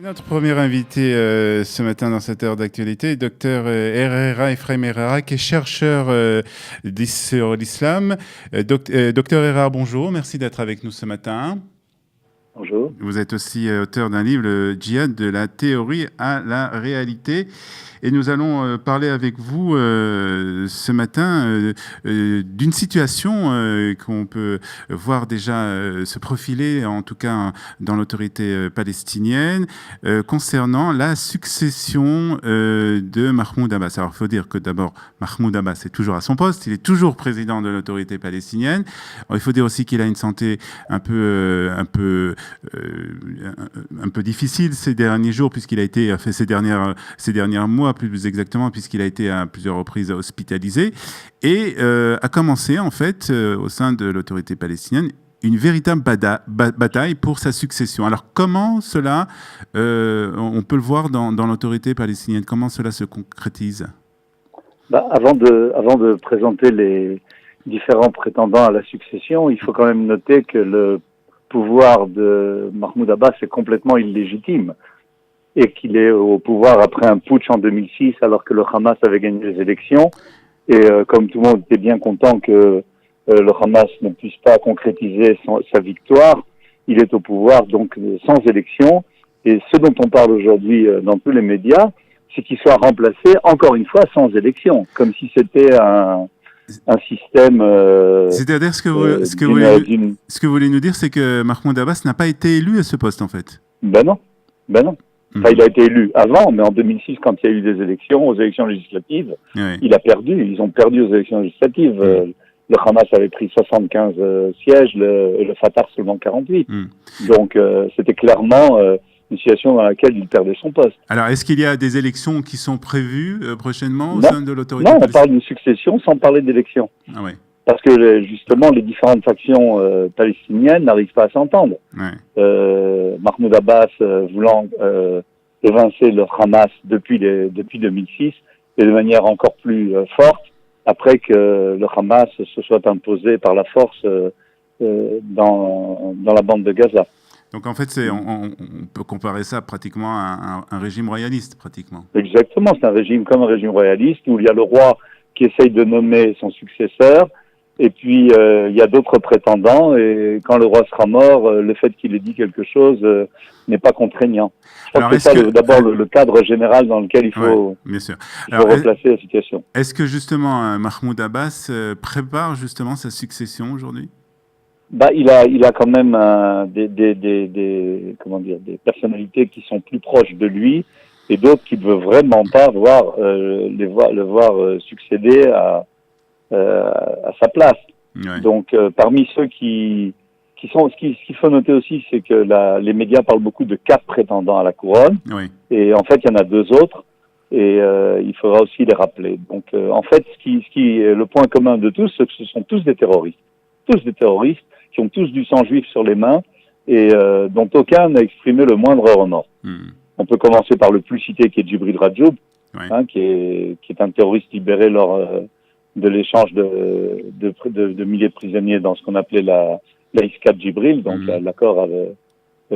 Notre premier invité ce matin dans cette heure d'actualité est Dr Herrera, Ephraim Herrera, qui est chercheur sur l'islam. Dr Herrera, bonjour, merci d'être avec nous ce matin. Bonjour. Vous êtes aussi auteur d'un livre, le Djihad de la théorie à la réalité. Et nous allons parler avec vous ce matin d'une situation qu'on peut voir déjà se profiler, en tout cas dans l'autorité palestinienne, concernant la succession de Mahmoud Abbas. Alors, il faut dire que d'abord, Mahmoud Abbas est toujours à son poste, il est toujours président de l'autorité palestinienne. Alors, il faut dire aussi qu'il a une santé un peu difficile ces derniers jours, puisqu'il a été fait ces derniers mois, plus exactement, puisqu'il a été à plusieurs reprises hospitalisé, et a commencé en fait au sein de l'autorité palestinienne une véritable bataille pour sa succession. Alors comment cela, on peut le voir dans l'autorité palestinienne, comment cela se concrétise? Avant de présenter les différents prétendants à la succession, il faut quand même noter que le pouvoir de Mahmoud Abbas est complètement illégitime et qu'il est au pouvoir après un putsch en 2006 alors que le Hamas avait gagné les élections. Et comme tout le monde était bien content que le Hamas ne puisse pas concrétiser sa victoire, il est au pouvoir donc sans élection. Et ce dont on parle aujourd'hui dans tous les médias, c'est qu'il soit remplacé encore une fois sans élection, comme si c'était un système... C'est-à-dire ce que vous voulez nous dire, c'est que Mahmoud Abbas n'a pas été élu à ce poste en fait? Ben non. Enfin, il a été élu avant, mais en 2006, quand il y a eu des élections, aux élections législatives, il a perdu. Ils ont perdu aux élections législatives. Le Hamas avait pris 75 sièges et le Fatah seulement 48. Donc, c'était clairement une situation dans laquelle il perdait son poste. Alors, est-ce qu'il y a des élections qui sont prévues prochainement au sein de l'autorité? Non, on parle d'une succession sans parler d'élections. Ah ouais. Parce que justement, les différentes factions palestiniennes n'arrivent pas à s'entendre. Mahmoud Abbas voulant évincer le Hamas depuis 2006 et de manière encore plus forte après que le Hamas se soit imposé par la force dans la bande de Gaza. Donc en fait, on peut comparer ça pratiquement à un régime royaliste, pratiquement. Exactement, c'est un régime comme un régime royaliste où il y a le roi qui essaye de nommer son successeur. Et puis, il y a d'autres prétendants, et quand le roi sera mort, le fait qu'il ait dit quelque chose n'est pas contraignant. Je pense que c'est d'abord le cadre général dans lequel il faut, replacer la situation. Est-ce que justement Mahmoud Abbas prépare justement sa succession aujourd'hui? Il a quand même des personnalités qui sont plus proches de lui, et d'autres qui ne veulent vraiment pas le voir succéder à sa place. Donc, parmi ceux ce qu'il faut noter aussi, c'est que les médias parlent beaucoup de 4 prétendants à la couronne. Et en fait, il y en a 2 autres. Et il faudra aussi les rappeler. Donc, en fait, ce qui est le point commun de tous, c'est que ce sont tous des terroristes. Tous des terroristes qui ont tous du sang juif sur les mains et dont aucun n'a exprimé le moindre remords. On peut commencer par le plus cité, qui est Djibril Rajoub, qui est un terroriste libéré lors de l'échange de milliers de prisonniers dans ce qu'on appelait la Iskat Djibril, donc l'accord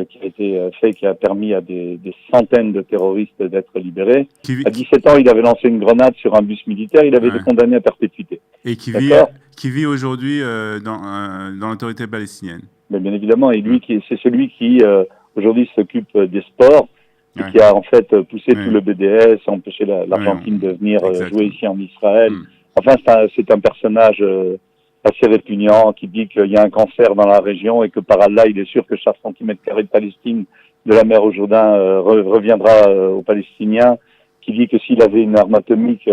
qui a été fait, qui a permis à des centaines de terroristes d'être libérés. À 17 ans, il avait lancé une grenade sur un bus militaire, il avait été condamné à perpétuité. Et qui vit aujourd'hui dans l'autorité palestinienne. Mais bien évidemment, et lui, c'est celui qui aujourd'hui s'occupe des sports, et qui a en fait poussé tout le BDS, empêché l'Argentine de venir jouer ici en Israël. Enfin, c'est un personnage assez répugnant qui dit qu'il y a un cancer dans la région et que par Allah, il est sûr que chaque centimètre carré de Palestine, de la mer au Jourdain, reviendra aux Palestiniens, qui dit que s'il avait une arme atomique,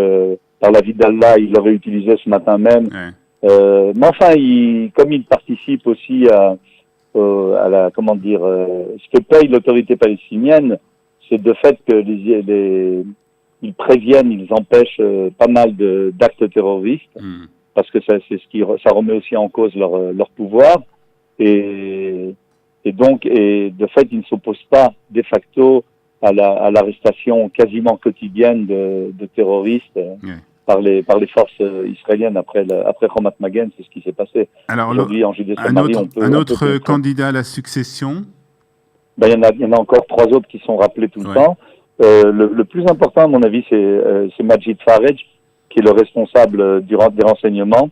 par la vie d'Allah, il l'aurait utilisée ce matin même. Mais enfin, comme il participe aussi à la, ce que paye l'autorité palestinienne, c'est de fait que ils préviennent, ils empêchent pas mal d'actes terroristes, parce que ça remet aussi en cause leur pouvoir, et donc de fait ils ne s'opposent pas de facto à l'arrestation quasiment quotidienne de terroristes par les forces israéliennes après Ramat Magen. C'est ce qui s'est passé. Alors aujourd'hui en Judée-Samarie. Un autre candidat à la succession? Ben, il y en a encore 3 autres qui sont rappelés tout le temps. Le plus important, à mon avis, c'est Majid Faraj, qui est le responsable des renseignements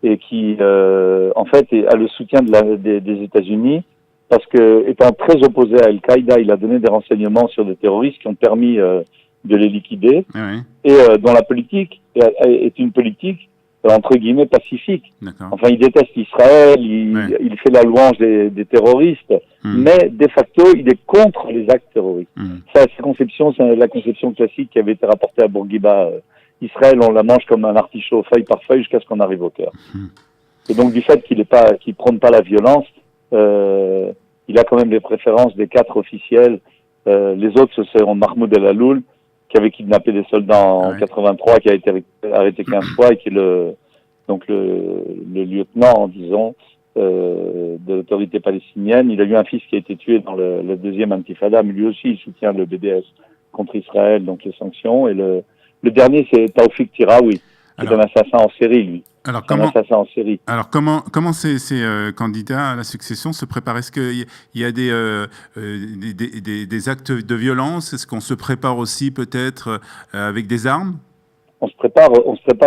et qui, en fait, a le soutien des États-Unis parce que, étant très opposé à Al-Qaïda, il a donné des renseignements sur des terroristes qui ont permis de les liquider. Oui. Et dont la politique est une politique entre guillemets pacifique. Enfin, il déteste Israël, il fait la louange des terroristes, mais de facto, il est contre les actes terroristes. Ça, cette conception, c'est la conception classique qui avait été rapportée à Bourguiba. Israël, on la mange comme un artichaut, feuille par feuille, jusqu'à ce qu'on arrive au cœur. Et donc, du fait qu'il prône pas la violence, il a quand même les préférences des 4 officiels. Les autres, ce sont Mahmoud El Aloul, qui avait kidnappé des soldats en 83, qui a été arrêté 15 fois et qui est le lieutenant, disons, de l'autorité palestinienne. Il a eu un fils qui a été tué dans le deuxième intifada, mais lui aussi, il soutient le BDS contre Israël, donc les sanctions. Et le dernier, c'est Taoufik Tiraoui, qui est un assassin en série, lui. Alors comment ces candidats à la succession se préparent? Est-ce qu'il y a des actes de violence? Est-ce qu'on se prépare aussi peut-être avec des armes? On se prépare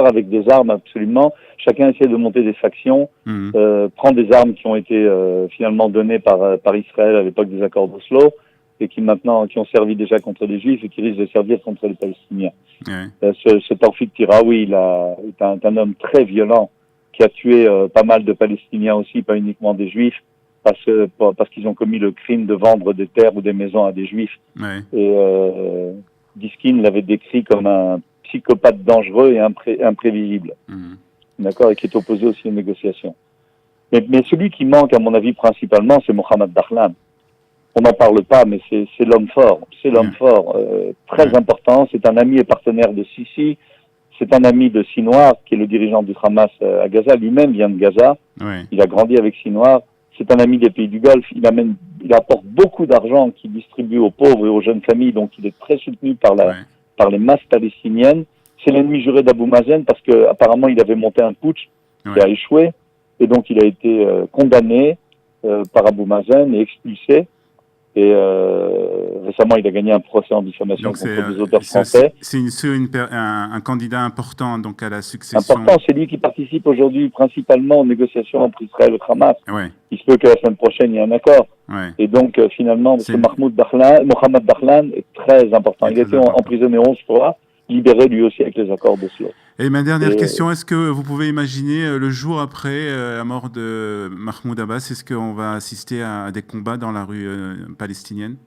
avec des armes, absolument. Chacun essaie de monter des factions, prend des armes qui ont été finalement données par Israël à l'époque des accords d'Oslo et qui ont servi déjà contre les Juifs et qui risquent de servir contre les Palestiniens. Ce Taoufik Tiraoui, il est un homme très violent qui a tué pas mal de Palestiniens aussi, pas uniquement des Juifs, parce qu'ils ont commis le crime de vendre des terres ou des maisons à des Juifs. Et Diskin l'avait décrit comme un psychopathe dangereux et imprévisible. D'accord, et qui est opposé aussi aux négociations. Mais celui qui manque, à mon avis, principalement, c'est Mohamed Dahlan. On n'en parle pas, mais c'est l'homme fort. C'est l'homme fort, très important. C'est un ami et partenaire de Sisi. C'est un ami de Sinwar, qui est le dirigeant du Hamas à Gaza. Lui-même vient de Gaza. Il a grandi avec Sinwar. C'est un ami des pays du Golfe. Il apporte beaucoup d'argent qu'il distribue aux pauvres et aux jeunes familles. Donc, il est très soutenu par les masses palestiniennes. C'est l'ennemi juré d'Abou Mazen parce que apparemment il avait monté un putsch qui a échoué. Et donc, il a été condamné par Abou Mazen et expulsé. Et récemment, il a gagné un procès en diffamation contre des auteurs français. C'est un candidat important donc à la succession. Important, c'est lui qui participe aujourd'hui principalement aux négociations entre Israël et Hamas. Il se peut que la semaine prochaine, il y ait un accord. Et donc, finalement, Mohamed Dahlan est très important. Il a été emprisonné 11 fois, libéré lui aussi avec les accords d'Oslo. Et ma dernière question, est-ce que vous pouvez imaginer le jour après la mort de Mahmoud Abbas, est-ce qu'on va assister à des combats dans la rue palestinienne?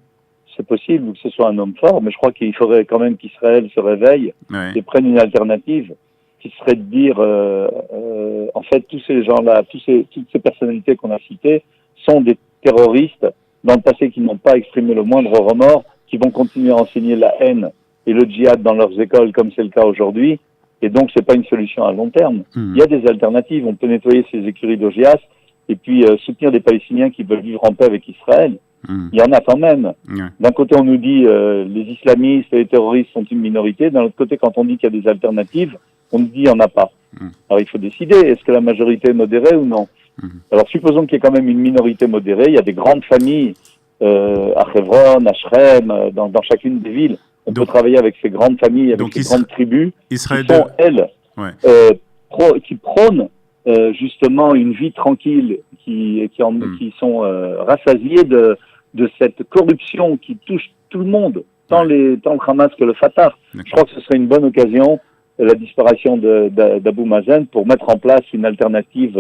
C'est possible que ce soit un homme fort, mais je crois qu'il faudrait quand même qu'Israël se réveille et prenne une alternative, qui serait de dire, en fait, tous ces gens-là, toutes ces personnalités qu'on a citées sont des terroristes dans le passé qui n'ont pas exprimé le moindre remords, qui vont continuer à enseigner la haine et le djihad dans leurs écoles, comme c'est le cas aujourd'hui. Et donc, c'est pas une solution à long terme. Il y a des alternatives. On peut nettoyer ces écuries d'Ogias et puis soutenir des Palestiniens qui veulent vivre en paix avec Israël. Il y en a quand même. D'un côté, on nous dit les islamistes et les terroristes sont une minorité. D'un autre côté, quand on dit qu'il y a des alternatives, on nous dit il n'y en a pas. Alors, il faut décider. Est-ce que la majorité est modérée ou non? Alors, supposons qu'il y ait quand même une minorité modérée. Il y a des grandes familles à Hebron, à Shrem, dans chacune des villes. On peut travailler avec ces grandes familles, avec ces grandes tribus qui sont, elles, qui prônent justement une vie tranquille, qui sont rassasiées de cette corruption qui touche tout le monde, tant le Hamas que le Fatah. Je crois que ce serait une bonne occasion, la disparition d'Abou Mazen, pour mettre en place une alternative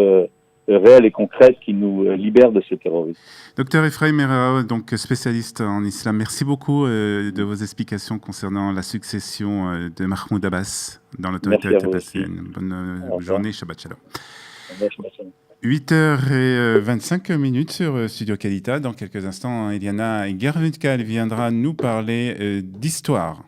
réelle et concrète qui nous libère de ces terroristes. Docteur Ephraim Erao, donc spécialiste en islam, merci beaucoup de vos explications concernant la succession de Mahmoud Abbas dans l'autorité palestinienne. Bonne journée, Shabbat Shalom. 8h25 sur Studio Qualita. Dans quelques instants, Eliana Gervutka viendra nous parler d'histoire.